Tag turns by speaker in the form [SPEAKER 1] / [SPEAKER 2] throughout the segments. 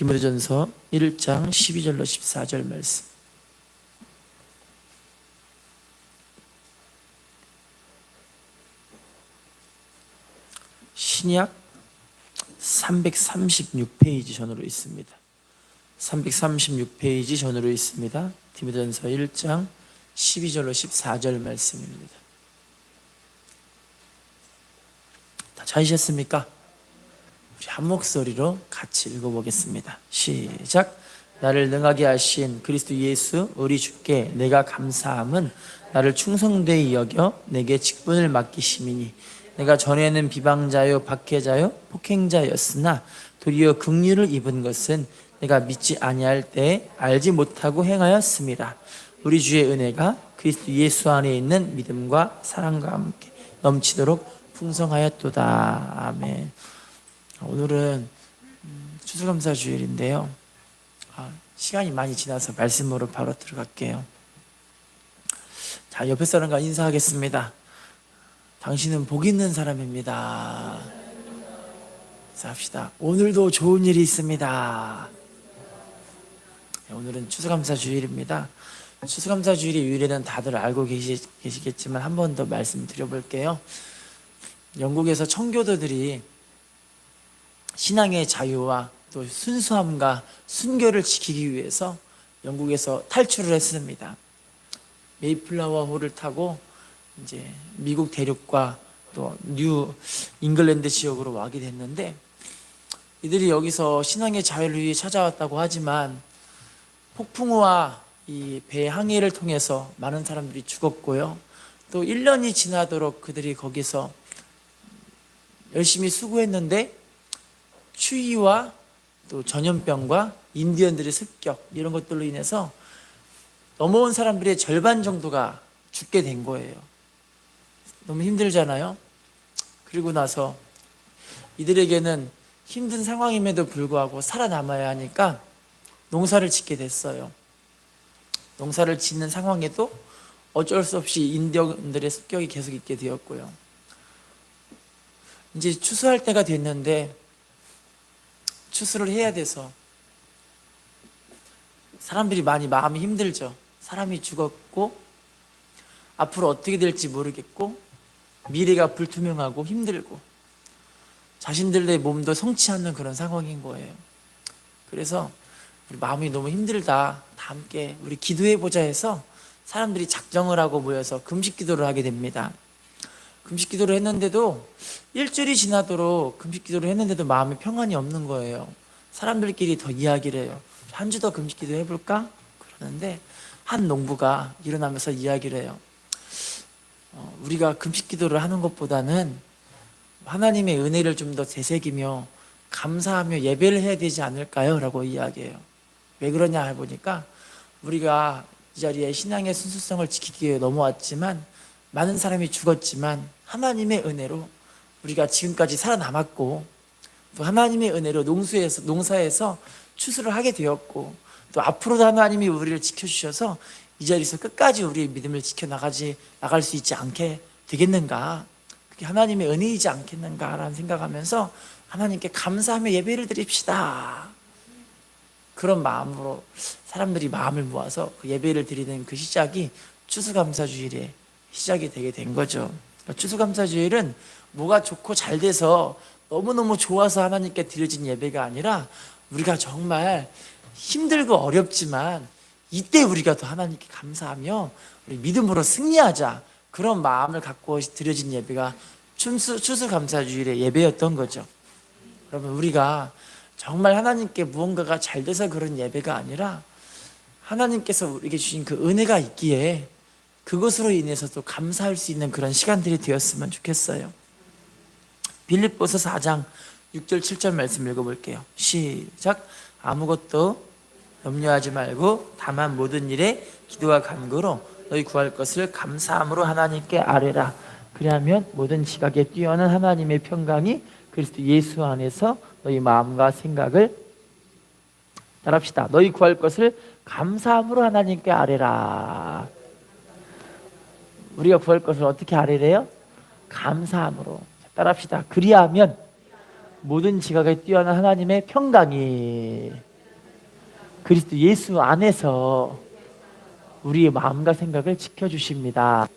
[SPEAKER 1] 디모데전서 1장 12절로 14절 말씀. 신약 336페이지 전으로 있습니다. 336페이지 전으로 있습니다. 디모데전서 1장 12절로 14절 말씀입니다. 다 찾으셨습니까? 우리 한 목소리로 같이 읽어보겠습니다. 시작. 나를 능하게 하신 그리스도 예수 우리 주께 내가 감사함은 나를 충성되이 여겨 내게 직분을 맡기심이니 내가 전에는 비방자요 박해자요 폭행자였으나 도리어 긍휼을 입은 것은 내가 믿지 아니할 때에 알지 못하고 행하였음이라. 우리 주의 은혜가 그리스도 예수 안에 있는 믿음과 사랑과 함께 넘치도록 풍성하였도다. 아멘. 오늘은 추수감사 주일인데요. 시간이 많이 지나서 말씀으로 바로 들어갈게요. 자, 옆에 사람과 인사하겠습니다. 당신은 복 있는 사람입니다. 인사합시다. 오늘도 좋은 일이 있습니다. 오늘은 추수감사 주일입니다. 추수감사 주일의 유래는 다들 알고 계시겠지만 한 번 더 말씀드려볼게요. 영국에서 청교도들이 신앙의 자유와 또 순수함과 순결을 지키기 위해서 영국에서 탈출을 했습니다. 메이플라워 호를 타고 이제 미국 대륙과 또 뉴 잉글랜드 지역으로 와게 됐는데, 이들이 여기서 신앙의 자유를 위해 찾아왔다고 하지만 폭풍우와 이 배 항해를 통해서 많은 사람들이 죽었고요. 또 1년이 지나도록 그들이 거기서 열심히 수고했는데 추위와 또 전염병과 인디언들의 습격 이런 것들로 인해서 넘어온 사람들의 절반 정도가 죽게 된 거예요. 너무 힘들잖아요. 그리고 나서 이들에게는 힘든 상황임에도 불구하고 살아남아야 하니까 농사를 짓게 됐어요. 농사를 짓는 상황에도 어쩔 수 없이 인디언들의 습격이 계속 있게 되었고요. 이제 추수할 때가 됐는데 추수를 해야 돼서 사람들이 많이 마음이 힘들죠. 사람이 죽었고 앞으로 어떻게 될지 모르겠고 미래가 불투명하고 힘들고 자신들의 몸도 성치 않는 그런 상황인 거예요. 그래서 우리 마음이 너무 힘들다, 다 함께 우리 기도해보자 해서 사람들이 작정을 하고 모여서 금식 기도를 하게 됩니다. 금식 기도를 했는데도 일주일이 지나도록 금식 기도를 했는데도 마음에 평안이 없는 거예요. 사람들끼리 더 이야기를 해요. 한 주 더 금식 기도 해볼까? 그러는데 한 농부가 일어나면서 이야기를 해요. 우리가 금식 기도를 하는 것보다는 하나님의 은혜를 좀 더 되새기며 감사하며 예배를 해야 되지 않을까요? 라고 이야기해요. 왜 그러냐 해보니까 우리가 이 자리에 신앙의 순수성을 지키기 위해 넘어왔지만 많은 사람이 죽었지만 하나님의 은혜로 우리가 지금까지 살아남았고 또 하나님의 은혜로 농사에서 추수를 하게 되었고 또 앞으로도 하나님이 우리를 지켜주셔서 이 자리에서 끝까지 우리의 믿음을 나갈 수 있지 않게 되겠는가, 그게 하나님의 은혜이지 않겠는가라는 생각하면서 하나님께 감사하며 예배를 드립시다. 그런 마음으로 사람들이 마음을 모아서 그 예배를 드리는 그 시작이 추수감사주일의 시작이 되게 된 거죠. 추수감사주일은 뭐가 좋고 잘 돼서 너무너무 좋아서 하나님께 드려진 예배가 아니라 우리가 정말 힘들고 어렵지만 이때 우리가 더 하나님께 감사하며 우리 믿음으로 승리하자, 그런 마음을 갖고 드려진 예배가 추수감사주일의 예배였던 거죠. 여러분, 우리가 정말 하나님께 무언가가 잘 돼서 그런 예배가 아니라 하나님께서 우리에게 주신 그 은혜가 있기에 그것으로 인해서도 감사할 수 있는 그런 시간들이 되었으면 좋겠어요. 빌립보서 4장 6절 7절 말씀 읽어볼게요. 시작. 아무것도 염려하지 말고 다만 모든 일에 기도와 간구로 너희 구할 것을 감사함으로 하나님께 아뢰라. 그리하면 모든 지각에 뛰어난 하나님의 평강이 그리스도 예수 안에서 너희 마음과 생각을 따라합시다. 너희 구할 것을 감사함으로 하나님께 아뢰라. 우리가 구할 것을 어떻게 아뢰래요? 감사함으로. 따라합시다. 그리하면 모든 지각에 뛰어난 하나님의 평강이 그리스도 예수 안에서 우리의 마음과 생각을 지켜주십니다.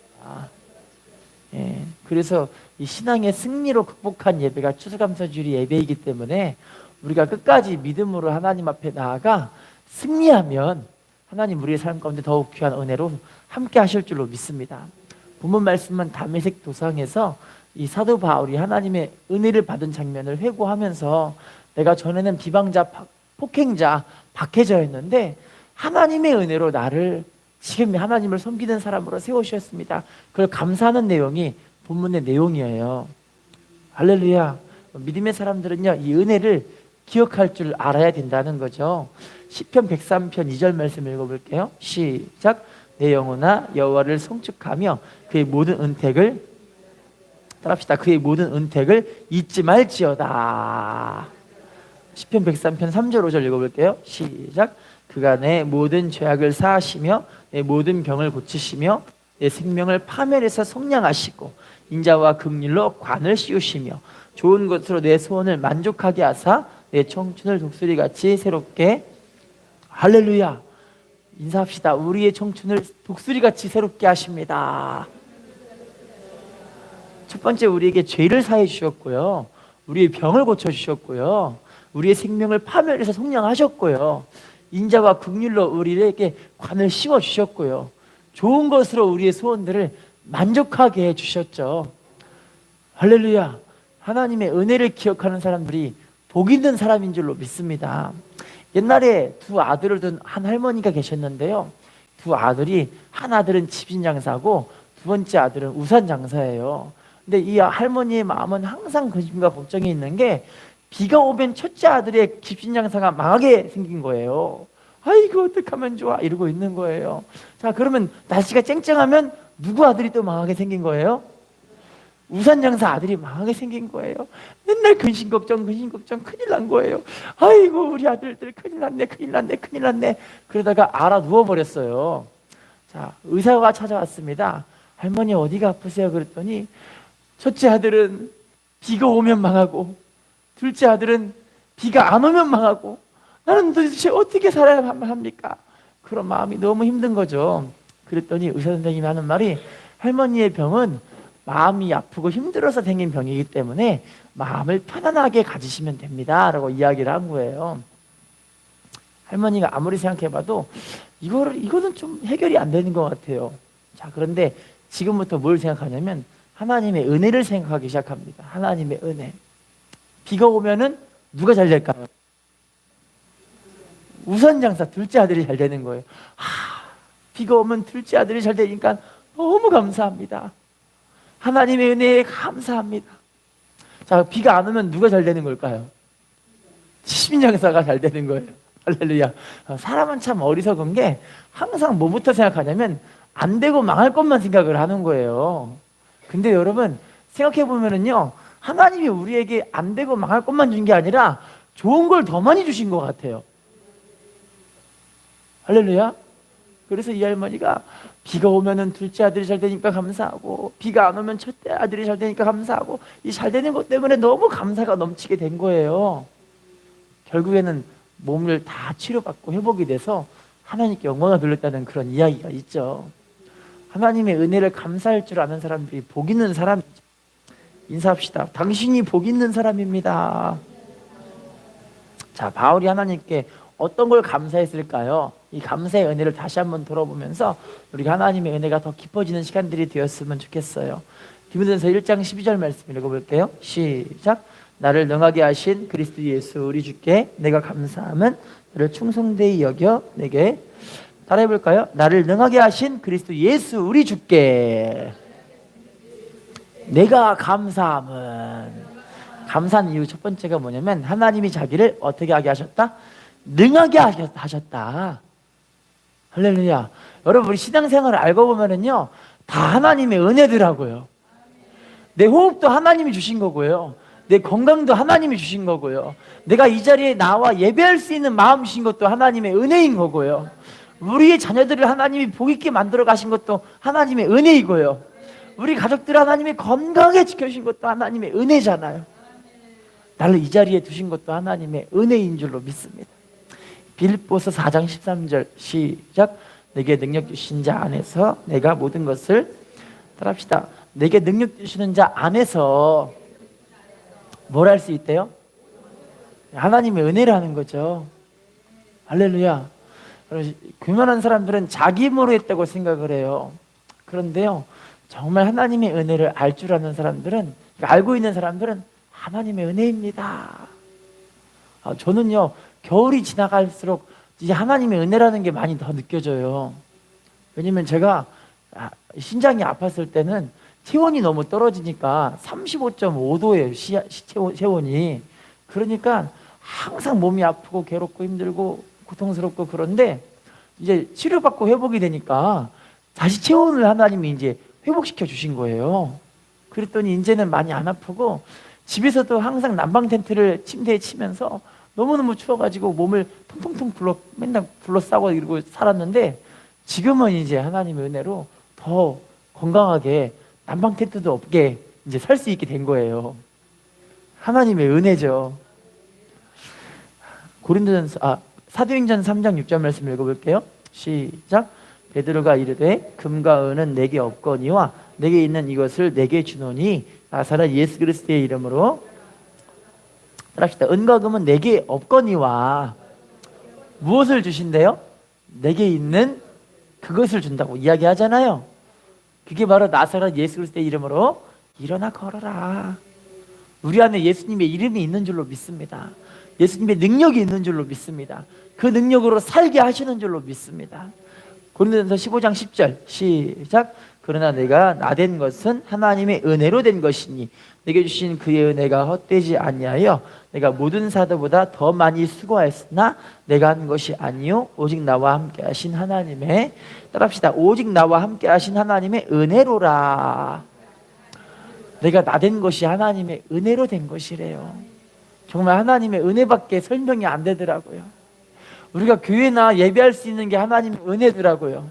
[SPEAKER 1] 예, 그래서 이 신앙의 승리로 극복한 예배가 추수감사주일 예배이기 때문에 우리가 끝까지 믿음으로 하나님 앞에 나아가 승리하면 하나님 우리의 삶 가운데 더욱 귀한 은혜로 함께 하실 줄로 믿습니다. 본문 말씀은 다메섹 도상에서 이 사도 바울이 하나님의 은혜를 받은 장면을 회고하면서 내가 전에는 비방자, 폭행자, 박해자였는데 하나님의 은혜로 나를 지금 하나님을 섬기는 사람으로 세우셨습니다. 그걸 감사하는 내용이 본문의 내용이에요. 할렐루야. 믿음의 사람들은요, 이 은혜를 기억할 줄 알아야 된다는 거죠. 시편 103편 2절 말씀 읽어볼게요. 시작. 내 영혼아 여호와를 송축하며 그의 모든 은택을 따라합시다. 그의 모든 은택을 잊지 말지어다. 시편 103편 3절 5절 읽어볼게요. 시작. 그가 내 모든 죄악을 사하시며 내 모든 병을 고치시며 내 생명을 파멸해서 속량하시고 인자와 긍휼로 관을 씌우시며 좋은 것으로 내 소원을 만족하게 하사 내 청춘을 독수리같이 새롭게. 할렐루야. 인사합시다. 우리의 청춘을 독수리같이 새롭게 하십니다. 첫 번째, 우리에게 죄를 사해 주셨고요, 우리의 병을 고쳐 주셨고요, 우리의 생명을 파멸해서 속량하셨고요, 인자와 긍휼로 우리에게 관을 씌워 주셨고요, 좋은 것으로 우리의 소원들을 만족하게 해 주셨죠. 할렐루야. 하나님의 은혜를 기억하는 사람들이 복 있는 사람인 줄로 믿습니다. 옛날에 두 아들을 둔 한 할머니가 계셨는데요, 두 아들이, 한 아들은 집신 장사고 두 번째 아들은 우산 장사예요. 근데 이 할머니의 마음은 항상 근심과 걱정이 있는 게, 비가 오면 첫째 아들의 집신 장사가 망하게 생긴 거예요. 아이고 어떡하면 좋아 이러고 있는 거예요. 자, 그러면 날씨가 쨍쨍하면 누구 아들이 또 망하게 생긴 거예요? 우산 장사 아들이 망하게 생긴 거예요. 맨날 근심 걱정 큰일 난 거예요. 아이고 우리 아들들 큰일 났네. 그러다가 알아 누워버렸어요. 자, 의사가 찾아왔습니다. 할머니 어디가 아프세요? 그랬더니 첫째 아들은 비가 오면 망하고 둘째 아들은 비가 안 오면 망하고 나는 도대체 어떻게 살아야 합니까? 그런 마음이 너무 힘든 거죠. 그랬더니 의사 선생님이 하는 말이, 할머니의 병은 마음이 아프고 힘들어서 생긴 병이기 때문에 마음을 편안하게 가지시면 됩니다 라고 이야기를 한 거예요. 할머니가 아무리 생각해봐도 이거는 좀 해결이 안 되는 것 같아요. 자, 그런데 지금부터 뭘 생각하냐면 하나님의 은혜를 생각하기 시작합니다. 하나님의 은혜. 비가 오면은 누가 잘 될까요? 우선 장사 둘째 아들이 잘 되는 거예요. 비가 오면 둘째 아들이 잘 되니까 너무 감사합니다. 하나님의 은혜에 감사합니다. 자, 비가 안 오면 누가 잘 되는 걸까요? 집신 장사가 잘 되는 거예요. 할렐루야. 사람은 참 어리석은 게 항상 뭐부터 생각하냐면 안 되고 망할 것만 생각을 하는 거예요. 근데 여러분 생각해 보면은요, 하나님이 우리에게 안 되고 망할 것만 준 게 아니라 좋은 걸 더 많이 주신 것 같아요. 할렐루야. 그래서 이 할머니가 비가 오면은 둘째 아들이 잘 되니까 감사하고 비가 안 오면 첫째 아들이 잘 되니까 감사하고 이 잘 되는 것 때문에 너무 감사가 넘치게 된 거예요. 결국에는 몸을 다 치료받고 회복이 돼서 하나님께 영광을 돌렸다는 그런 이야기가 있죠. 하나님의 은혜를 감사할 줄 아는 사람들이 복 있는 사람이죠. 인사합시다. 당신이 복 있는 사람입니다. 자, 바울이 하나님께 어떤 걸 감사했을까요? 이 감사의 은혜를 다시 한번 돌아보면서 우리가 하나님의 은혜가 더 깊어지는 시간들이 되었으면 좋겠어요. 디모데전서 1장 12절 말씀 읽어볼게요. 시작. 나를 능하게 하신 그리스도 예수 우리 주께 내가 감사함은 너를 충성되이 여겨 내게, 따라해볼까요? 나를 능하게 하신 그리스도 예수 우리 주께 내가 감사함은. 감사한 이유 첫 번째가 뭐냐면 하나님이 자기를 어떻게 하게 하셨다? 능하게 하셨다. 할렐루야. 여러분 우리 신앙생활을 알고 보면은요, 다 하나님의 은혜더라고요. 내 호흡도 하나님이 주신 거고요, 내 건강도 하나님이 주신 거고요, 내가 이 자리에 나와 예배할 수 있는 마음 주신 것도 하나님의 은혜인 거고요, 우리의 자녀들을 하나님이 복 있게 만들어 가신 것도 하나님의 은혜이고요, 우리 가족들을 하나님이 건강하게 지켜주신 것도 하나님의 은혜잖아요. 나를 이 자리에 두신 것도 하나님의 은혜인 줄로 믿습니다. 빌립보서 4장 13절 시작. 내게 능력 주신 자 안에서 내가 모든 것을 따라합시다. 내게 능력 주시는 자 안에서 뭘 할 수 있대요? 하나님의 은혜를 하는 거죠. 할렐루야. 교만한 사람들은 자기 힘으로 했다고 생각을 해요. 그런데요, 정말 하나님의 은혜를 알 줄 아는 사람들은, 알고 있는 사람들은 하나님의 은혜입니다. 저는요, 겨울이 지나갈수록 이제 하나님의 은혜라는 게 많이 더 느껴져요. 왜냐면 제가 신장이 아팠을 때는 체온이 너무 떨어지니까 35.5도예요, 체온이. 그러니까 항상 몸이 아프고 괴롭고 힘들고 고통스럽고, 그런데 이제 치료받고 회복이 되니까 다시 체온을 하나님이 이제 회복시켜 주신 거예요. 그랬더니 이제는 많이 안 아프고, 집에서도 항상 난방 텐트를 침대에 치면서 너무너무 추워가지고 몸을 통통통 맨날 불러싸고 이러고 살았는데, 지금은 이제 하나님의 은혜로 더 건강하게 난방 텐트도 없게 이제 살 수 있게 된 거예요. 하나님의 은혜죠. 사도행전 3장 6절 말씀 읽어볼게요. 시작. 베드로가 이르되 금과 은은 내게 없거니와 내게 있는 이것을 내게 주노니 나사렛 예수 그리스도의 이름으로. 따라합시다. 은과 금은 내게 없거니와 무엇을 주신대요? 내게 있는 그것을 준다고 이야기하잖아요. 그게 바로 나사렛 예수 그리스도의 이름으로 일어나 걸어라. 우리 안에 예수님의 이름이 있는 줄로 믿습니다. 예수님의 능력이 있는 줄로 믿습니다. 그 능력으로 살게 하시는 줄로 믿습니다. 고린도전서 15장 10절 시작. 그러나 내가 나된 것은 하나님의 은혜로 된 것이니 내게 주신 그의 은혜가 헛되지 아니하여 내가 모든 사도보다 더 많이 수고하였으나 내가 한 것이 아니요 오직 나와 함께 하신 하나님의, 따라합시다. 오직 나와 함께 하신 하나님의 은혜로라. 내가 나된 것이 하나님의 은혜로 된 것이래요. 정말 하나님의 은혜밖에 설명이 안 되더라고요. 우리가 교회나 예배할 수 있는 게 하나님의 은혜더라고요.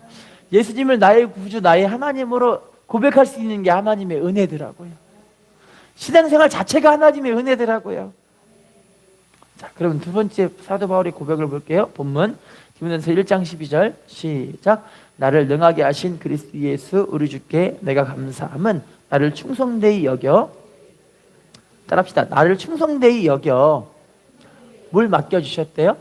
[SPEAKER 1] 예수님을 나의 구주, 나의 하나님으로 고백할 수 있는 게 하나님의 은혜더라고요. 신앙생활 자체가 하나님의 은혜더라고요. 자, 그럼 두 번째 사도 바울의 고백을 볼게요. 본문 디모데전서 1장 12절 시작. 나를 능하게 하신 그리스도 예수 우리 주께 내가 감사함은 나를 충성되이 여겨, 따라합시다. 나를 충성되이 여겨 뭘 맡겨주셨대요?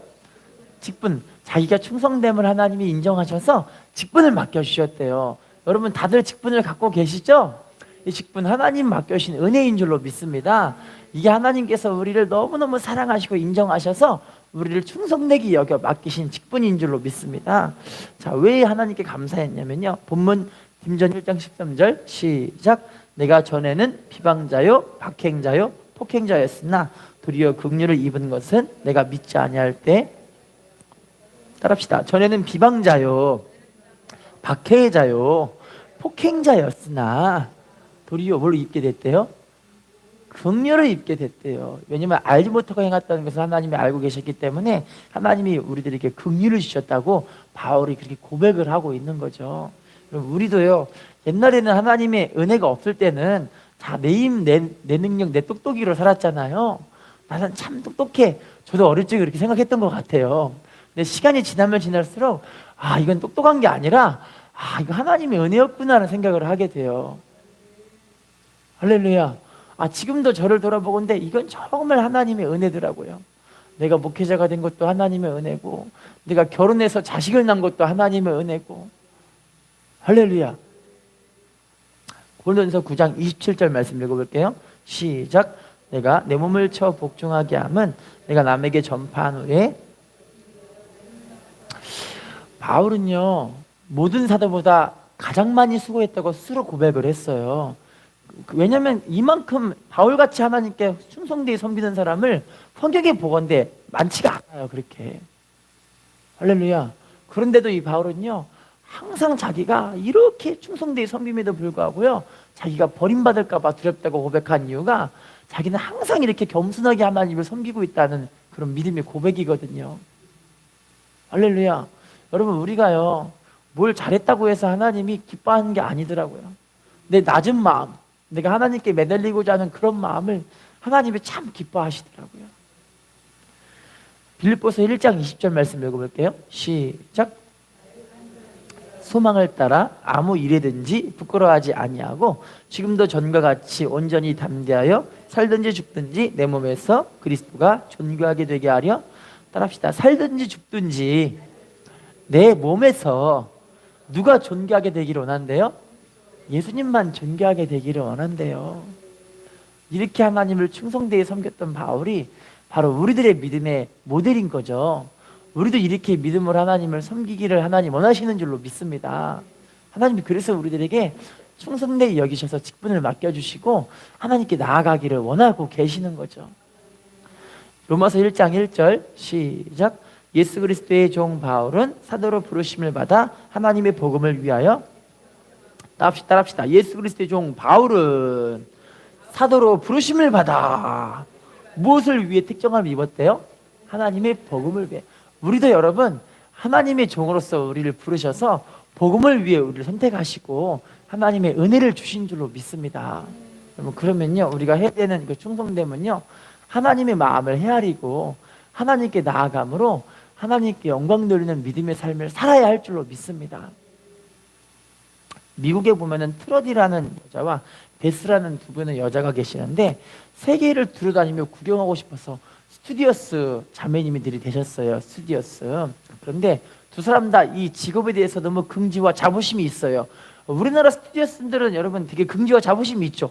[SPEAKER 1] 직분. 자기가 충성됨을 하나님이 인정하셔서 직분을 맡겨주셨대요. 여러분 다들 직분을 갖고 계시죠? 이 직분 하나님 맡겨주신 은혜인 줄로 믿습니다. 이게 하나님께서 우리를 너무너무 사랑하시고 인정하셔서 우리를 충성되게 여겨 맡기신 직분인 줄로 믿습니다. 자, 왜 하나님께 감사했냐면요, 본문 디모데전서 1장 13절 시작. 내가 전에는 비방자요 박행자요 폭행자였으나 도리어 긍휼을 입은 것은 내가 믿지 아니할 때, 따라합시다. 전에는 비방자요 박해자요 폭행자였으나 도리어 뭘 입게 됐대요? 긍휼을 입게 됐대요. 왜냐하면 알지 못하고 행했다는 것을 하나님이 알고 계셨기 때문에 하나님이 우리들에게 긍휼을 주셨다고 바울이 그렇게 고백을 하고 있는 거죠. 그럼 우리도요, 옛날에는 하나님의 은혜가 없을 때는 다 내 힘, 내 능력, 내 똑똑이로 살았잖아요. 나는 참 똑똑해. 저도 어릴 적에 그렇게 생각했던 것 같아요. 근데 시간이 지나면 지날수록 이건 똑똑한 게 아니라 이거 하나님의 은혜였구나라는 생각을 하게 돼요. 할렐루야. 지금도 저를 돌아보건대 이건 정말 하나님의 은혜더라고요. 내가 목회자가 된 것도 하나님의 은혜고, 내가 결혼해서 자식을 낳은 것도 하나님의 은혜고. 할렐루야. 고린도전서 9장 27절 말씀 읽어볼게요. 시작. 내가 내 몸을 쳐 복종하게 함은 내가 남에게 전파한 후에. 바울은요, 모든 사도보다 가장 많이 수고했다고 스스로 고백을 했어요. 왜냐하면 이만큼 바울같이 하나님께 충성되게 섬기는 사람을 성경에 보건대 많지가 않아요. 그렇게. 할렐루야. 그런데도 이 바울은요, 항상 자기가 이렇게 충성되게 섬김에도 불구하고요, 자기가 버림받을까 봐 두렵다고 고백한 이유가 자기는 항상 이렇게 겸손하게 하나님을 섬기고 있다는 그런 믿음의 고백이거든요. 할렐루야. 여러분, 우리가요, 뭘 잘했다고 해서 하나님이 기뻐하는 게 아니더라고요. 내 낮은 마음, 내가 하나님께 매달리고자 하는 그런 마음을 하나님이 참 기뻐하시더라고요. 빌립보서 1장 20절 말씀 읽어볼게요. 시작. 소망을 따라 아무 일에든지 부끄러워하지 아니하고 지금도 전과 같이 온전히 담대하여 살든지 죽든지 내 몸에서 그리스도가 존귀하게 되게 하려. 따라합시다. 살든지 죽든지 내 몸에서 누가 존귀하게 되기를 원한대요? 예수님만 존귀하게 되기를 원한대요. 이렇게 하나님을 충성되게 섬겼던 바울이 바로 우리들의 믿음의 모델인 거죠. 우리도 이렇게 믿음으로 하나님을 섬기기를 하나님 원하시는 줄로 믿습니다. 하나님이 그래서 우리들에게 충성되게 여기셔서 직분을 맡겨주시고 하나님께 나아가기를 원하고 계시는 거죠. 로마서 1장 1절 시작. 예수 그리스도의 종 바울은 사도로 부르심을 받아 하나님의 복음을 위하여. 따라합시다. 예수 그리스도의 종 바울은 사도로 부르심을 받아 무엇을 위해 특정함을 입었대요? 하나님의 복음을 위해. 우리도 여러분 하나님의 종으로서 우리를 부르셔서 복음을 위해 우리를 선택하시고 하나님의 은혜를 주신 줄로 믿습니다. 그러면요 우리가 해야 되는 그 충성됨은요 하나님의 마음을 헤아리고 하나님께 나아감으로 하나님께 영광 돌리는 믿음의 삶을 살아야 할 줄로 믿습니다. 미국에 보면은 트러디라는 여자와 베스라는 두 분의 여자가 계시는데 세계를 두루다니며 구경하고 싶어서 스튜디오스 자매님들이 되셨어요. 스튜디오스. 그런데 두 사람 다 이 직업에 대해서 너무 긍지와 자부심이 있어요. 우리나라 스튜디오스들은 여러분 되게 긍지와 자부심이 있죠.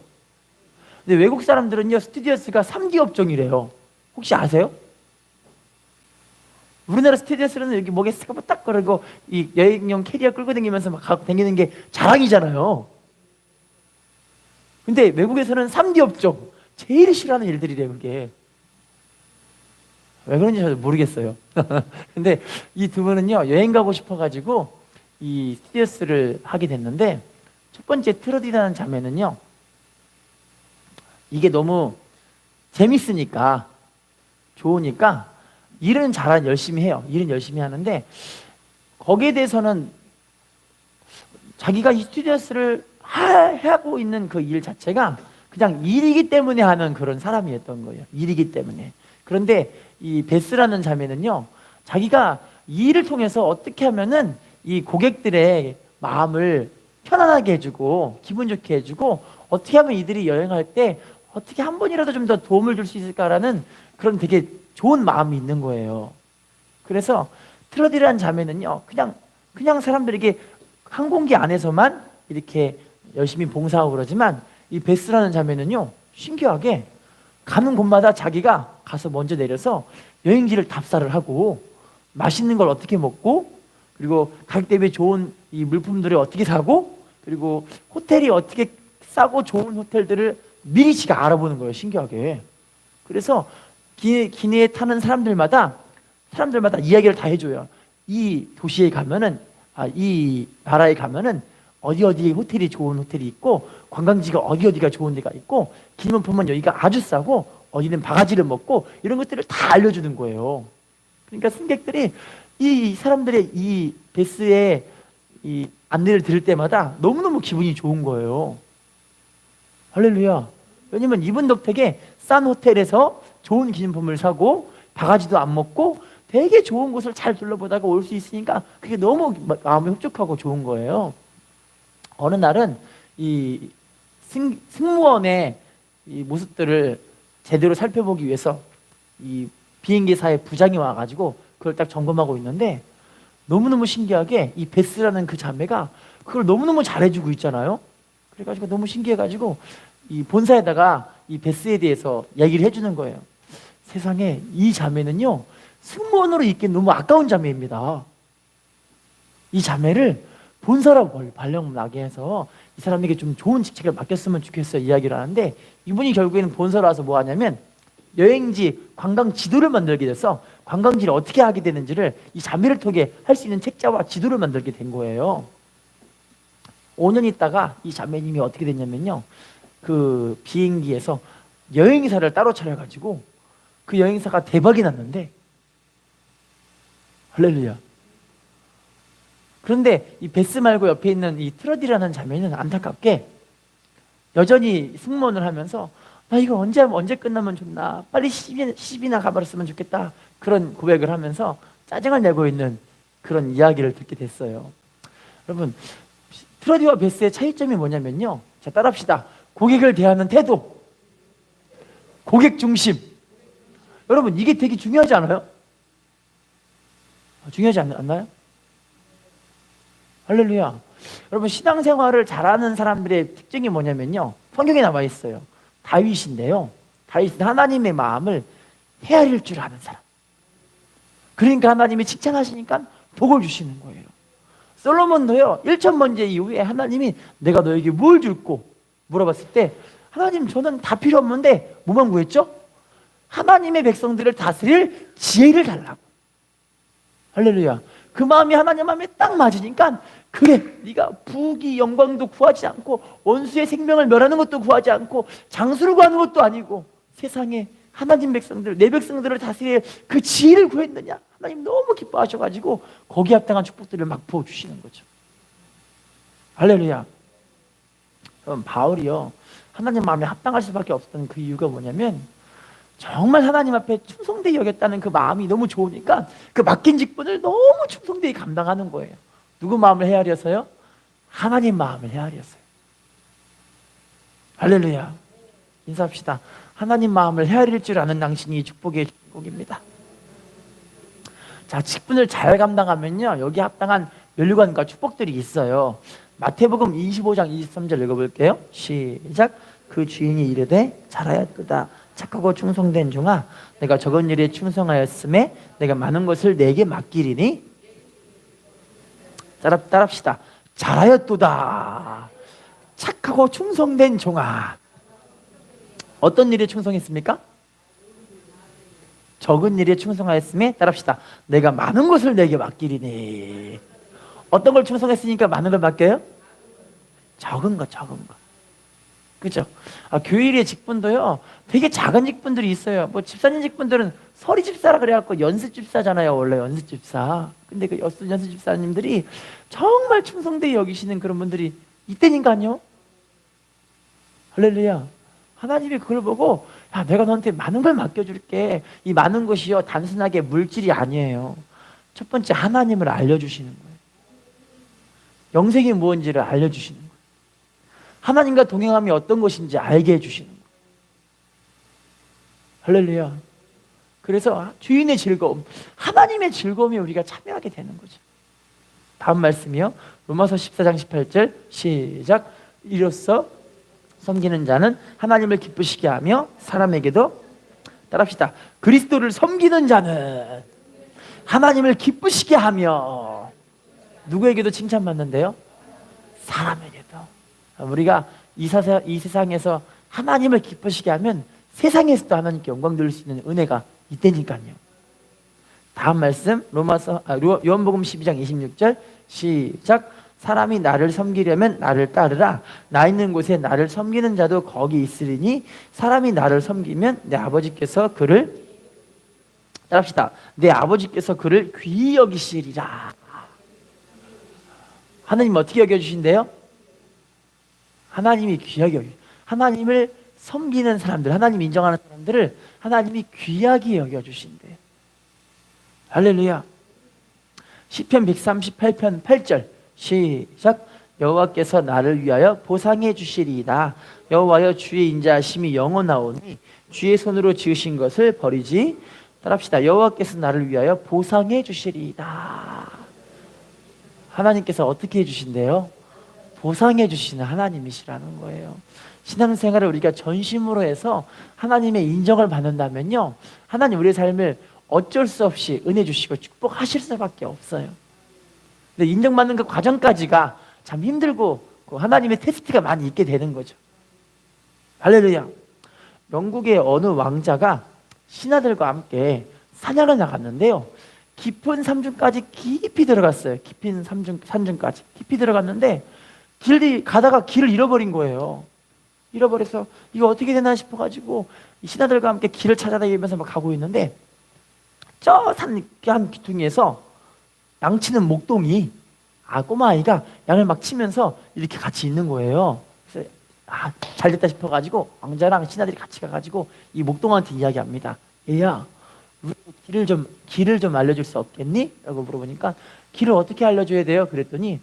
[SPEAKER 1] 근데 외국 사람들은요 스튜디오스가 3D 업종이래요. 혹시 아세요? 우리나라 스튜디오스는 여기 목에 스카프 딱 걸고 이 여행용 캐리어 끌고 다니면서 막 갖고 다니는 게 자랑이잖아요. 근데 외국에서는 3D 업종 제일 싫어하는 일들이래요. 그게 왜 그런지 저도 모르겠어요. 근데 이 두 분은요 여행 가고 싶어가지고 이 스튜디오스를 하게 됐는데 첫 번째 트러디라는 자매는요 이게 너무 재밌으니까 좋으니까 일은 열심히 해요. 일은 열심히 하는데 거기에 대해서는 자기가 이 스튜디오스를 하고 있는 그 일 자체가 그냥 일이기 때문에 하는 그런 사람이었던 거예요. 일이기 때문에. 그런데 이 베스라는 자매는요 자기가 이 일을 통해서 어떻게 하면은 이 고객들의 마음을 편안하게 해주고 기분 좋게 해주고 어떻게 하면 이들이 여행할 때 어떻게 한 번이라도 좀 더 도움을 줄 수 있을까라는 그런 되게 좋은 마음이 있는 거예요. 그래서 트러디라는 자매는요 그냥 사람들에게 항공기 안에서만 이렇게 열심히 봉사하고 그러지만 이 베스라는 자매는요 신기하게 가는 곳마다 자기가 가서 먼저 내려서 여행지를 답사를 하고 맛있는 걸 어떻게 먹고 그리고 가격 대비 좋은 이 물품들을 어떻게 사고 그리고 호텔이 어떻게 싸고 좋은 호텔들을 미리 지가 알아보는 거예요. 신기하게. 그래서 기내에 타는 사람들마다 이야기를 다 해줘요. 이 도시에 가면은 이 나라에 가면은 어디 호텔이 좋은 호텔이 있고 관광지가 어디가 좋은 데가 있고 기념품은 여기가 아주 싸고 어디는 바가지를 먹고 이런 것들을 다 알려주는 거예요. 그러니까 승객들이 이 사람들의 이 베스의 이 안내를 들을 때마다 너무너무 기분이 좋은 거예요. 할렐루야. 왜냐면 이분 덕택에 싼 호텔에서 좋은 기념품을 사고 바가지도 안 먹고 되게 좋은 곳을 잘 둘러보다가 올 수 있으니까 그게 너무 마음이 흡족하고 좋은 거예요. 어느 날은 이 승무원의 이 모습들을 제대로 살펴보기 위해서 이 비행기사의 부장이 와가지고 그걸 딱 점검하고 있는데 너무너무 신기하게 이 베스라는 그 자매가 그걸 너무너무 잘해주고 있잖아요. 그래가지고 너무 신기해가지고 이 본사에다가 이 베스에 대해서 얘기를 해주는 거예요. 세상에 이 자매는요 승무원으로 있기엔 너무 아까운 자매입니다. 이 자매를 본사라고 발령 나게 해서 이 사람에게 좀 좋은 직책을 맡겼으면 좋겠어 이야기를 하는데 이분이 결국에는 본사로 와서 뭐 하냐면 여행지 관광 지도를 만들게 돼서 관광지를 어떻게 하게 되는지를 이 자매를 통해 할 수 있는 책자와 지도를 만들게 된 거예요. 5년 있다가 이 자매님이 어떻게 됐냐면요 그 비행기에서 여행사를 따로 차려가지고 그 여행사가 대박이 났는데 할렐루야. 그런데 이 베스 말고 옆에 있는 이 트러디라는 자매는 안타깝게 여전히 승무원을 하면서 나 이거 언제 끝나면 좋나 빨리 시집이나 가버렸으면 좋겠다 그런 고백을 하면서 짜증을 내고 있는 그런 이야기를 듣게 됐어요. 여러분, 트로디와 베스의 차이점이 뭐냐면요, 자, 따라합시다. 고객을 대하는 태도, 고객 중심. 여러분, 이게 되게 중요하지 않아요? 중요하지 않나요? 할렐루야. 여러분, 신앙생활을 잘하는 사람들의 특징이 뭐냐면요, 성경에 나와 있어요. 다윗인데요, 다윗은 하나님의 마음을 헤아릴 줄 아는 사람. 그러니까 하나님이 칭찬하시니까 복을 주시는 거예요. 솔로몬도요, 1천 번째 이후에 하나님이 내가 너에게 뭘 줄고 물어봤을 때, 하나님, 저는 다 필요 없는데 뭐만 구했죠? 하나님의 백성들을 다스릴 지혜를 달라고. 할렐루야. 그 마음이 하나님 마음에 딱 맞으니까, 그래, 네가 부귀 영광도 구하지 않고 원수의 생명을 멸하는 것도 구하지 않고 장수를 구하는 것도 아니고 세상에 하나님 백성들, 내 백성들을 다스릴 그 지혜를 구했느냐? 하나님 너무 기뻐하셔가지고 거기에 합당한 축복들을 막 부어주시는 거죠. 할렐루야. 그럼 바울이요, 하나님 마음에 합당할 수밖에 없었던 그 이유가 뭐냐면, 정말 하나님 앞에 충성되게 여겼다는 그 마음이 너무 좋으니까 그 맡긴 직분을 너무 충성되게 감당하는 거예요. 누구 마음을 헤아려서요? 하나님 마음을 헤아려서요. 할렐루야. 인사합시다. 하나님 마음을 헤아릴 줄 아는 당신이 축복의 축복입니다. 자, 직분을 잘 감당하면요, 여기 합당한 면류관과 축복들이 있어요. 마태복음 25장 23절 읽어볼게요. 시작. 그 주인이 이르되 잘하였도다 착하고 충성된 종아, 내가 적은 일에 충성하였음에 내가 많은 것을 내게 맡기리니. 따라합시다. 잘하였도다 착하고 충성된 종아. 어떤 일에 충성했습니까? 적은 일에 충성하였음에, 따라합시다, 내가 많은 것을 내게 맡기리니. 어떤 걸 충성했으니까 많은 걸 맡겨요? 적은 거. 그죠? 교일의 직분도요, 되게 작은 직분들이 있어요. 뭐 집사님 직분들은 서리 집사라 그래갖고 연습 집사잖아요. 원래 연습 집사. 근데 그 연습 집사님들이 정말 충성되게 여기시는 그런 분들이 있다니까요. 할렐루야. 하나님이 그걸 보고, 야, 내가 너한테 많은 걸 맡겨줄게. 이 많은 것이요, 단순하게 물질이 아니에요. 첫 번째, 하나님을 알려주시는 거예요. 영생이 무엇인지를 알려주시는 거예요. 하나님과 동행함이 어떤 것인지 알게 해주시는 거예요. 할렐루야. 그래서 주인의 즐거움, 하나님의 즐거움에 우리가 참여하게 되는 거죠. 다음 말씀이요, 로마서 14장 18절 시작. 이로써 섬기는 자는 하나님을 기쁘시게 하며 사람에게도, 따라합시다, 그리스도를 섬기는 자는 하나님을 기쁘시게 하며, 누구에게도 칭찬받는데요? 사람에게도. 우리가 이 세상에서 하나님을 기쁘시게 하면 세상에서도 하나님께 영광 돌릴 수 있는 은혜가 있다니까요. 다음 말씀, 요한복음 12장 26절 시작. 사람이 나를 섬기려면 나를 따르라. 나 있는 곳에 나를 섬기는 자도 거기 있으리니 사람이 나를 섬기면 내 아버지께서 그를, 따라합시다, 내 아버지께서 그를 귀히 여기시리라. 하나님 어떻게 여겨주신대요? 하나님이 귀하게 여기, 하나님을 섬기는 사람들, 하나님 인정하는 사람들을 하나님이 귀하게 여겨주신대요. 할렐루야. 시편 138편 8절 시작. 여호와께서 나를 위하여 보상해 주시리이다. 여호와여, 주의 인자하심이 영원하오니 주의 손으로 지으신 것을 버리지. 따라합시다. 여호와께서 나를 위하여 보상해 주시리이다. 하나님께서 어떻게 해주신대요? 보상해 주시는 하나님이시라는 거예요. 신앙생활을 우리가 전심으로 해서 하나님의 인정을 받는다면요, 하나님 우리의 삶을 어쩔 수 없이 은혜 주시고 축복하실 수밖에 없어요. 근데 인정받는 그 과정까지가 참 힘들고 하나님의 테스트가 많이 있게 되는 거죠. 할렐루야. 영국의 어느 왕자가 신하들과 함께 사냥을 나갔는데요, 깊은 산중까지 깊이 들어갔어요. 깊은 산중까지 깊이 들어갔는데 가다가 길을 잃어버린 거예요. 잃어버려서 이거 어떻게 되나 싶어가지고 신하들과 함께 길을 찾아다니면서 막 가고 있는데, 저 산 한 귀퉁이에서 양치는 목동이, 꼬마아이가 양을 막 치면서 이렇게 같이 있는 거예요. 그래서 잘됐다 싶어가지고 왕자랑 신하들이 같이 가가지고 이 목동한테 이야기합니다. 얘야, 길을 좀 알려줄 수 없겠니? 라고 물어보니까 길을 어떻게 알려줘야 돼요? 그랬더니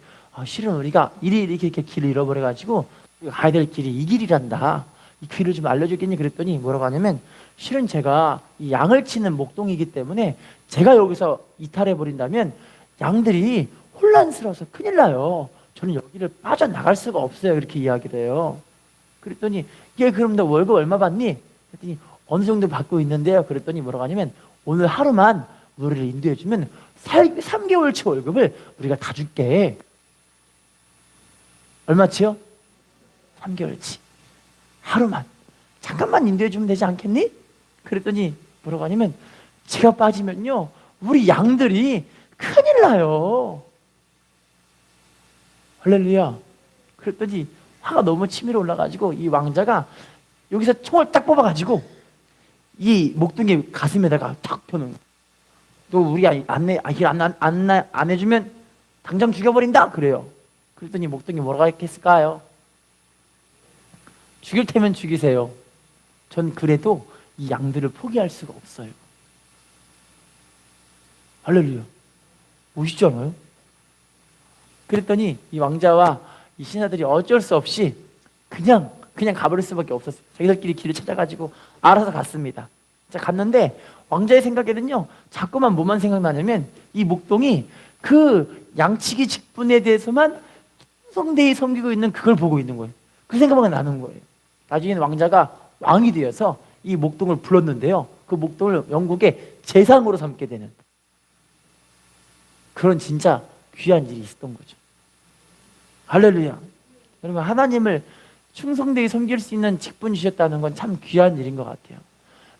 [SPEAKER 1] 실은 우리가 이렇게 길을 잃어버려가지고 우리가 가야 될 길이 이 길이란다. 이 길을 좀 알려주겠니? 그랬더니 뭐라고 하냐면 실은 제가 이 양을 치는 목동이기 때문에 제가 여기서 이탈해 버린다면 양들이 혼란스러워서 큰일 나요. 저는 여기를 빠져나갈 수가 없어요. 이렇게 이야기를 해요. 그랬더니 그럼 너 월급 얼마 받니? 그랬더니 어느 정도 받고 있는데요. 그랬더니 뭐라고 하냐면 오늘 하루만 우리를 인도해주면 3개월치 월급을 우리가 다 줄게. 얼마치요? 3개월치. 하루만. 잠깐만 인도해주면 되지 않겠니? 그랬더니 뭐라고 하냐면 제가 빠지면요 우리 양들이 큰일 나요. 할렐루야. 그랬더니 화가 너무 치밀어 올라가지고 이 왕자가 여기서 총을 딱 뽑아가지고 이 목동이 가슴에다가 탁 펴는. 너 우리 안 해주면 당장 죽여버린다 그래요. 그랬더니 목동이 뭐라고 했을까요? 죽일 테면 죽이세요. 전 그래도 이 양들을 포기할 수가 없어요. 할렐루야. 멋있지 않아요? 그랬더니 이 왕자와 이 신하들이 어쩔 수 없이 그냥 가버릴 수밖에 없었어요. 자기들끼리 길을 찾아가지고 알아서 갔습니다. 자, 갔는데 왕자의 생각에는요 자꾸만 뭐만 생각나냐면 이 목동이 그 양치기 직분에 대해서만 성대히 섬기고 있는 그걸 보고 있는 거예요. 그 생각만 나는 거예요. 나중에는 왕자가 왕이 되어서 이 목동을 불렀는데요. 그 목동을 영국의 재상으로 삼게 되는 그런 진짜 귀한 일이 있었던 거죠. 할렐루야. 여러분 하나님을 충성되게 섬길 수 있는 직분 주셨다는 건 참 귀한 일인 것 같아요.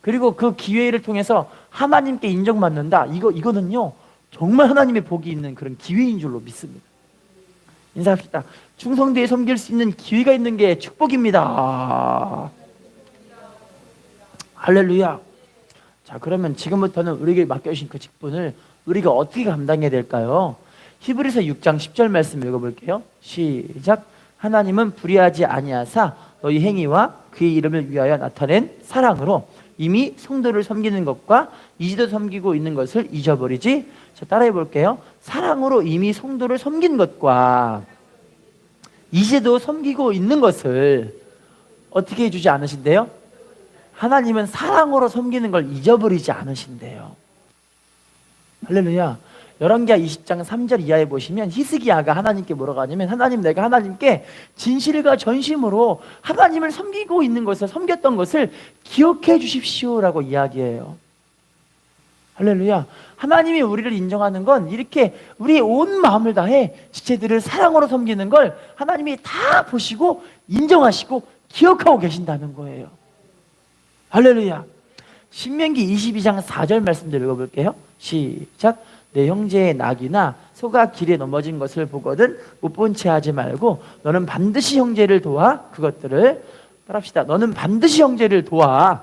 [SPEAKER 1] 그리고 그 기회를 통해서 하나님께 인정받는다. 이거는요 정말 하나님의 복이 있는 그런 기회인 줄로 믿습니다. 인사합시다. 충성되게 섬길 수 있는 기회가 있는 게 축복입니다. 할렐루야. 자, 그러면 지금부터는 우리에게 맡겨주신 그 직분을 우리가 어떻게 감당해야 될까요? 히브리서 6장 10절 말씀 읽어볼게요. 시작. 하나님은 불의하지 아니하사 너희 행위와 그의 이름을 위하여 나타낸 사랑으로 이미 성도를 섬기는 것과 이제도 섬기고 있는 것을 잊어버리지. 자, 따라해 볼게요. 사랑으로 이미 성도를 섬긴 것과 이제도 섬기고 있는 것을 어떻게 해주지 않으신대요? 하나님은 사랑으로 섬기는 걸 잊어버리지 않으신대요. 할렐루야. 열왕기하 20장 3절 이하에 보시면 히스기야가 하나님께 뭐라고 하냐면 하나님, 내가 하나님께 진실과 전심으로 하나님을 섬기고 있는 것을, 섬겼던 것을 기억해 주십시오라고 이야기해요. 할렐루야. 하나님이 우리를 인정하는 건 이렇게 우리의 온 마음을 다해 지체들을 사랑으로 섬기는 걸 하나님이 다 보시고 인정하시고 기억하고 계신다는 거예요. 할렐루야. 신명기 22장 4절 말씀들 읽어볼게요. 시작. 내 형제의 낙이나 소가 길에 넘어진 것을 보거든 못 본 채 하지 말고 너는 반드시 형제를 도와 그것들을, 따라합시다. 너는 반드시 형제를 도와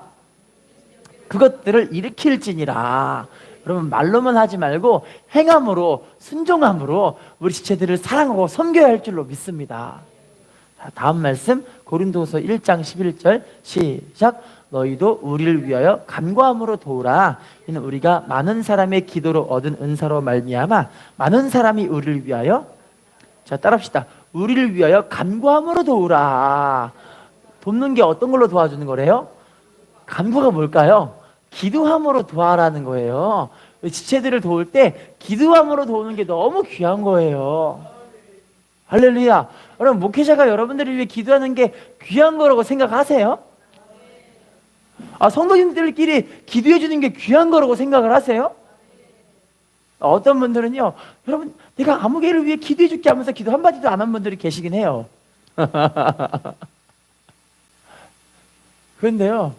[SPEAKER 1] 그것들을 일으킬지니라. 여러분 말로만 하지 말고 행함으로, 순종함으로 우리 지체들을 사랑하고 섬겨야 할 줄로 믿습니다. 자, 다음 말씀 고린도서 1장 11절 시작. 너희도 우리를 위하여 간구함으로 도우라. 이는 우리가 많은 사람의 기도로 얻은 은사로 말미암아 많은 사람이 우리를 위하여, 자 따라합시다. 우리를 위하여 간구함으로 도우라. 돕는 게 어떤 걸로 도와주는 거래요? 간구가 뭘까요? 기도함으로 도와라는 거예요. 지체들을 도울 때 기도함으로 도우는 게 너무 귀한 거예요. 할렐루야. 여러분 목회자가 여러분들을 위해 기도하는 게 귀한 거라고 생각하세요? 성도님들끼리 기도해 주는 게 귀한 거라고 생각을 하세요? 어떤 분들은요, 여러분 내가 아무개를 위해 기도해 줄게 하면서 기도 한마디도 안 한 분들이 계시긴 해요. 그런데요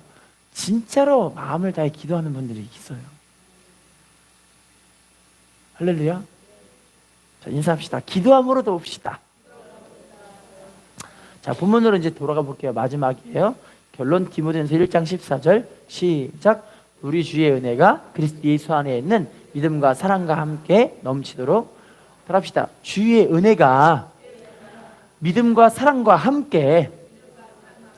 [SPEAKER 1] 진짜로 마음을 다해 기도하는 분들이 있어요. 할렐루야. 자, 인사합시다. 기도함으로 도웁시다. 자, 본문으로 이제 돌아가 볼게요. 마지막이에요. 결론 디모데전서 1장 14절 시작. 우리 주의 은혜가 그리스도 예수 안에 있는 믿음과 사랑과 함께 넘치도록, 따라합시다. 주의 은혜가 믿음과 사랑과 함께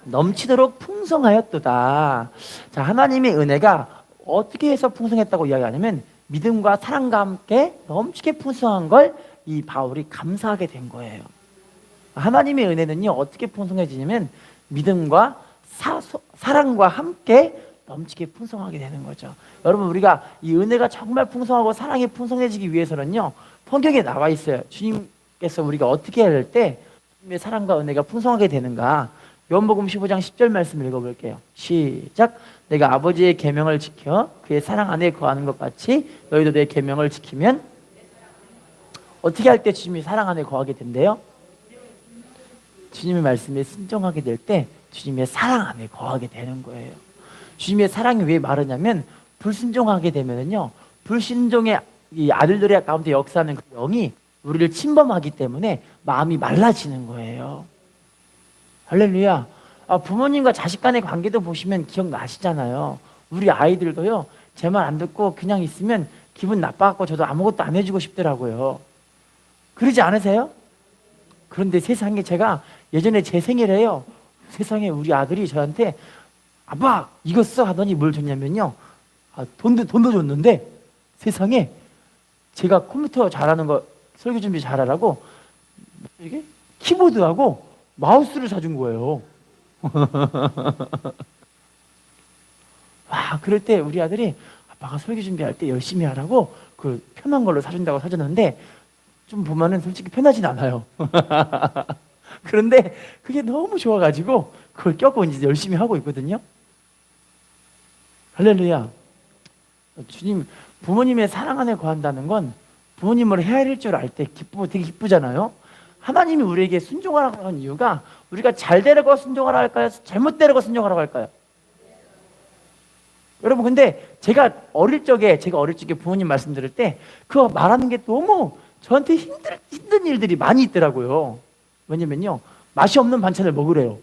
[SPEAKER 1] 넘치도록 풍성하였도다. 자, 하나님의 은혜가
[SPEAKER 2] 어떻게 해서 풍성했다고 이야기하냐면 믿음과 사랑과 함께 넘치게 풍성한 걸 이 바울이 감사하게 된 거예요. 하나님의 은혜는요 어떻게 풍성해지냐면 믿음과 사랑과 함께 넘치게 풍성하게 되는 거죠. 여러분, 우리가 이 은혜가 정말 풍성하고 사랑이 풍성해지기 위해서는요 성경에 나와 있어요. 주님께서 우리가 어떻게 해야 할 때 주님의 사랑과 은혜가 풍성하게 되는가. 요한복음 15장 10절 말씀 읽어볼게요. 시작. 내가 아버지의 계명을 지켜 그의 사랑 안에 거하는 것 같이 너희도 내 계명을 지키면 어떻게 할 때 주님이 사랑 안에 거하게 된대요? 주님의 말씀에 순종하게 될 때 주님의 사랑 안에 거하게 되는 거예요. 주님의 사랑이 왜 마르냐면 불순종하게 되면은요 불순종의 이 아들들의 가운데 역사하는 그 영이 우리를 침범하기 때문에 마음이 말라지는 거예요. 할렐루야. 부모님과 자식 간의 관계도 보시면 기억나시잖아요. 우리 아이들도요 제 말 안 듣고 그냥 있으면 기분 나빠갖고 저도 아무것도 안 해주고 싶더라고요. 그러지 않으세요? 그런데 세상에 제가 예전에 제 생일에요 세상에 우리 아들이 저한테 아빠 이거 써 하더니 뭘 줬냐면요 돈도 줬는데 세상에 제가 컴퓨터 잘하는 거 설계 준비 잘하라고 이게 키보드하고 마우스를 사준 거예요. 와, 그럴 때 우리 아들이 아빠가 설계 준비할 때 열심히 하라고 그 편한 걸로 사준다고 사줬는데 좀 보면은 솔직히 편하진 않아요. 그런데 그게 너무 좋아가지고 그걸 껴고 이제 열심히 하고 있거든요. 할렐루야. 주님, 부모님의 사랑 안에 거한다는 건 부모님을 헤아릴 줄 알 때 기쁘고 되게 기쁘잖아요. 하나님이 우리에게 순종하라고 하는 이유가 우리가 잘 되려고 순종하라 할까요? 잘못 되려고 순종하라고 할까요? 여러분, 근데 제가 어릴 적에 부모님 말씀 들을 때 그거 말하는 게 너무 저한테 힘든 일들이 많이 있더라고요. 왜냐면요 맛이 없는 반찬을 먹으래요.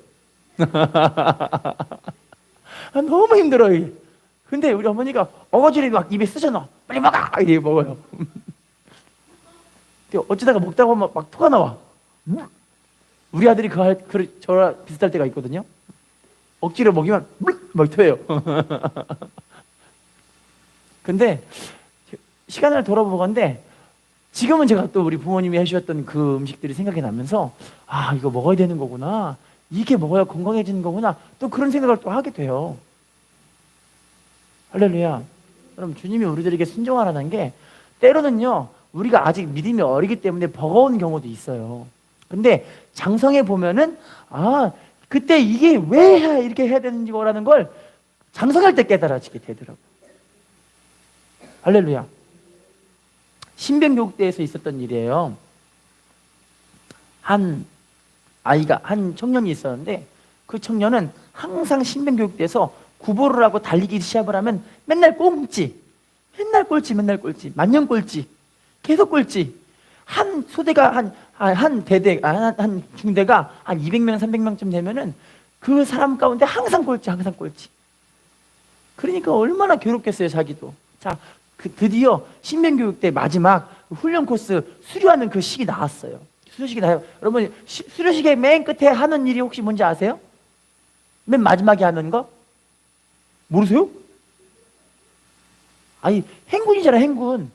[SPEAKER 2] 너무 힘들어요. 근데 우리 어머니가 어거지를 막 입에 쓰셔놔. 빨리 먹어! 이렇게 먹어요. 어쩌다가 먹다 보면 막 토가 나와. 우리 아들이 저랑 비슷할 때가 있거든요. 억지로 먹이면 막 토해요. 근데 시간을 돌아보건데 지금은 제가 또 우리 부모님이 해주셨던 그 음식들이 생각이 나면서 이거 먹어야 되는 거구나, 이게 먹어야 건강해지는 거구나, 또 그런 생각을 또 하게 돼요. 할렐루야. 그럼 주님이 우리들에게 순종하라는 게 때로는요 우리가 아직 믿음이 어리기 때문에 버거운 경우도 있어요. 근데 장성에 보면은 그때 이게 왜 이렇게 해야 되는지 라는 걸 장성할 때 깨달아지게 되더라고요. 할렐루야. 신병교육대에서 있었던 일이에요. 한 청년이 있었는데 그 청년은 항상 신병교육대에서 구보를 하고 달리기 시합을 하면 맨날 꼴찌, 맨날 꼴찌, 만년 꼴찌, 계속 꼴찌. 한 소대가 한 중대가 한 200명, 300명쯤 되면은 그 사람 가운데 항상 꼴찌. 그러니까 얼마나 괴롭겠어요, 자기도. 자, 드디어 신병교육대 마지막 훈련 코스 수료하는 그 시기 나왔어요. 수료식이 나요. 여러분, 수료식의 맨 끝에 하는 일이 혹시 뭔지 아세요? 맨 마지막에 하는 거? 모르세요? 행군이잖아, 행군.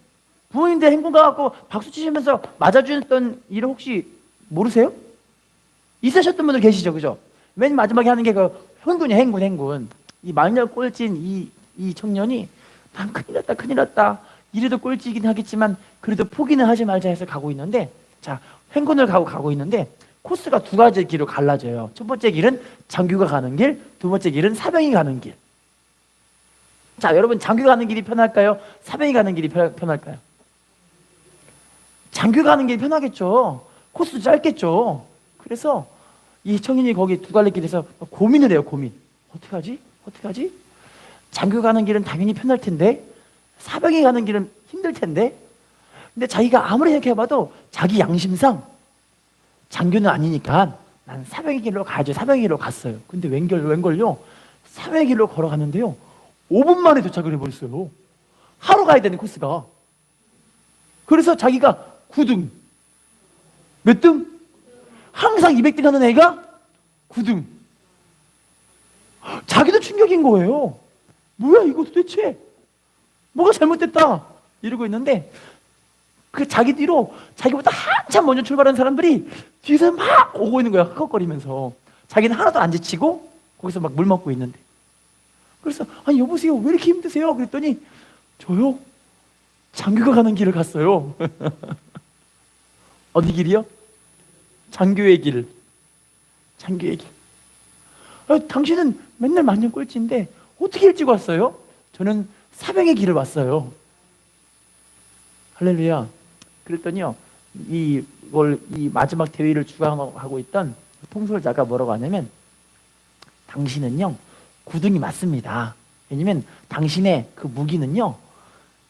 [SPEAKER 2] 부모님들 행군 가갖고 박수 치시면서 맞아주셨던 일 혹시 모르세요? 있으셨던 분들 계시죠, 그죠? 맨 마지막에 하는 게 그 행군이야, 행군. 이 만년 꼴찌인 이 청년이 난 큰일 났다. 이래도 꼴찌이긴 하겠지만 그래도 포기는 하지 말자 해서 가고 있는데, 자, 행군을 가고 있는데 코스가 두 가지 길로 갈라져요. 첫 번째 길은 장교가 가는 길, 두 번째 길은 사병이 가는 길. 자, 여러분, 장교가 가는 길이 편할까요? 사병이 가는 길이 편할까요? 장교가 가는 길이 편하겠죠. 코스도 짧겠죠. 그래서 이 청년이 거기 두 갈래 길에서 고민을 해요. 어떻게 하지? 장교 가는 길은 당연히 편할 텐데 사병이 가는 길은 힘들 텐데. 근데 자기가 아무리 생각해봐도 자기 양심상 장교는 아니니까 난 사병의 길로 가야죠. 사병의 길로 갔어요. 근데 웬걸요? 사병의 길로 걸어갔는데요 5분 만에 도착을 해버렸어요. 하루 가야 되는 코스가. 그래서 자기가 9등. 몇 등? 항상 200등 하는 애가 9등. 자기도 충격인 거예요. 뭐야 이거 도대체? 뭐가 잘못됐다 이러고 있는데 그 자기 뒤로 자기보다 한참 먼저 출발한 사람들이 뒤에서 막 오고 있는 거야. 헉헉거리면서. 자기는 하나도 안 지치고 거기서 막 물 먹고 있는데. 그래서 아니 여보세요 왜 이렇게 힘드세요? 그랬더니 저요? 장교가 가는 길을 갔어요. 어디 길이요? 장교의 길. 장교의 길. 당신은 맨날 만년 꼴찌인데 어떻게 일찍 왔어요? 저는 사병의 길을 왔어요. 할렐루야. 그랬더니요, 이 마지막 대회를 주관하고 있던 통솔자가 뭐라고 하냐면, 당신은요, 구등이 맞습니다. 왜냐면 당신의 그 무기는요,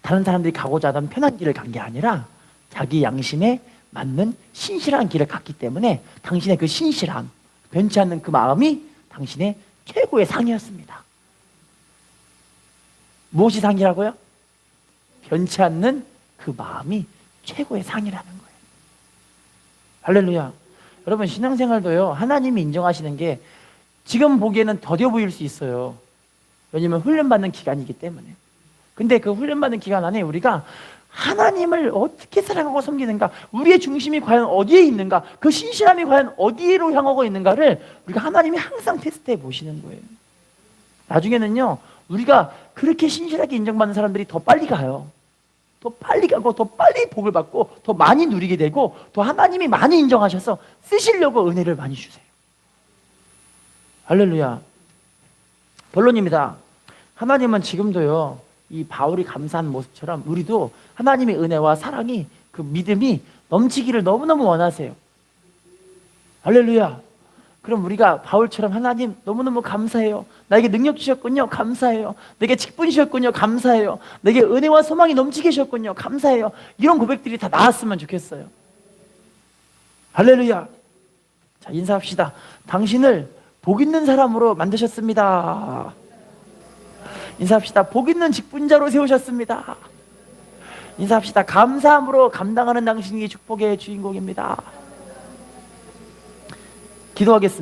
[SPEAKER 2] 다른 사람들이 가고자 하던 편한 길을 간 게 아니라 자기 양심에 맞는 신실한 길을 갔기 때문에 당신의 그 신실함, 변치 않는 그 마음이 당신의 최고의 상이었습니다. 무엇이 상이라고요? 변치 않는 그 마음이 최고의 상이라는 거예요. 할렐루야. 여러분 신앙생활도요, 하나님이 인정하시는 게 지금 보기에는 더뎌 보일 수 있어요. 왜냐면 훈련받는 기간이기 때문에. 근데 그 훈련받는 기간 안에 우리가 하나님을 어떻게 사랑하고 섬기는가, 우리의 중심이 과연 어디에 있는가, 그 신실함이 과연 어디로 향하고 있는가를 우리가 하나님이 항상 테스트해 보시는 거예요. 나중에는요, 우리가 그렇게 신실하게 인정받는 사람들이 더 빨리 가요. 더 빨리 가고 더 빨리 복을 받고 더 많이 누리게 되고 더 하나님이 많이 인정하셔서 쓰시려고 은혜를 많이 주세요. 할렐루야. 본론입니다. 하나님은 지금도요, 이 바울이 감사한 모습처럼 우리도 하나님의 은혜와 사랑이, 그 믿음이 넘치기를 너무너무 원하세요. 할렐루야. 그럼 우리가 바울처럼 하나님 너무너무 감사해요. 나에게 능력 주셨군요. 감사해요. 내게 직분 주셨군요. 감사해요. 내게 은혜와 소망이 넘치게 주셨군요. 감사해요. 이런 고백들이 다 나왔으면 좋겠어요. 할렐루야. 자, 인사합시다. 당신을 복 있는 사람으로 만드셨습니다. 인사합시다. 복 있는 직분자로 세우셨습니다. 인사합시다. 감사함으로 감당하는 당신이 축복의 주인공입니다. 기도하겠습니다.